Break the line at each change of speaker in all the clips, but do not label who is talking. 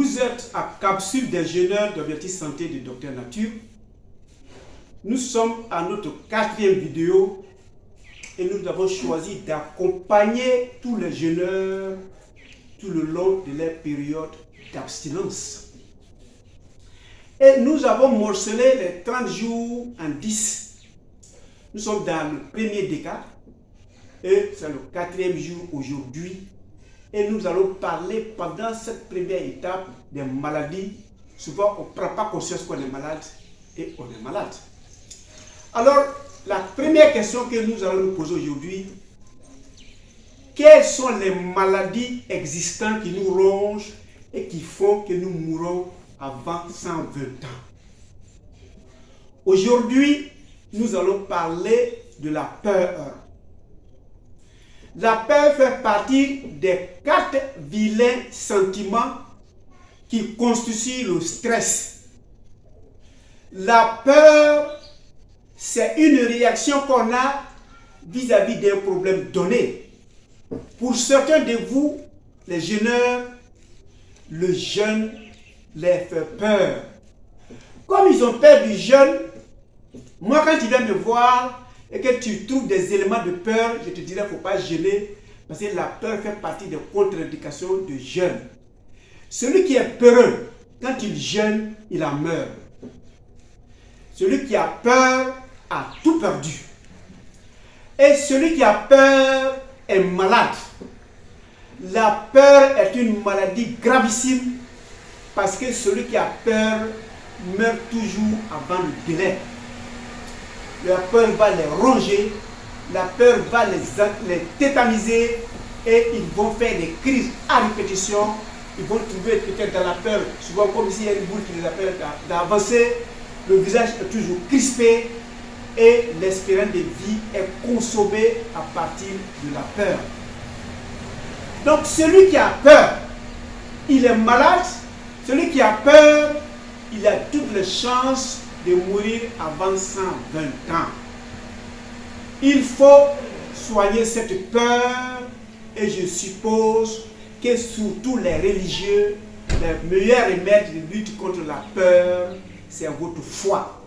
Vous êtes à Capsule des jeûneurs d'Objectif Santé de Dr Nature. Nous sommes à notre 4e vidéo et nous avons choisi d'accompagner tous les jeûneurs tout le long de leur période d'abstinence. Et nous avons morcelé les 30 jours en 10. Nous sommes dans le premier décade et c'est le 4e jour aujourd'hui. Et nous allons parler pendant cette première étape des maladies. Souvent, on ne prend pas conscience qu'on est malade et on est malade. Alors, la première question que nous allons nous poser aujourd'hui, quelles sont les maladies existantes qui nous rongent et qui font que nous mourons avant 120 ans? Aujourd'hui, nous allons parler de la peur. La peur fait partie des 4 vilains sentiments qui constituent le stress. La peur, c'est une réaction qu'on a vis-à-vis d'un problème donné. Pour certains de vous, les jeûneurs, le jeûne les fait peur. Comme ils ont peur du jeûne, moi quand tu viens me voir et que tu trouves des éléments de peur, je te dirais qu'il ne faut pas jeûner parce que la peur fait partie des contre-indications du jeûne. Celui qui est peureux, quand il jeûne, il en meurt. Celui qui a peur a tout perdu. Et celui qui a peur est malade. La peur est une maladie gravissime parce que celui qui a peur meurt toujours avant le délai. La peur va les ronger, la peur va les tétaniser et ils vont faire des crises à répétition. Ils vont trouver peut-être dans la peur, souvent comme s'il y a une boule qui les appelle d'avancer. Le visage est toujours crispé et l'espérance de vie est consommée à partir de la peur. Donc celui qui a peur, il est malade. Celui qui a peur, il a toutes les chances de mourir avant 120 ans. Il faut soigner cette peur et je suppose que surtout les religieux, les meilleurs remèdes de lutte contre la peur, c'est votre foi.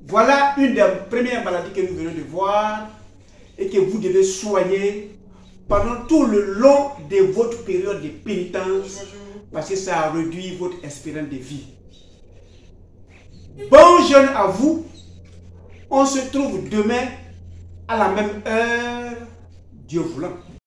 Voilà une des premières maladies que nous venons de voir et que vous devez soigner pendant tout le long de votre période de pénitence parce que ça réduit votre espérance de vie. Bon jeûne à vous. On se trouve demain à la même heure, Dieu voulant.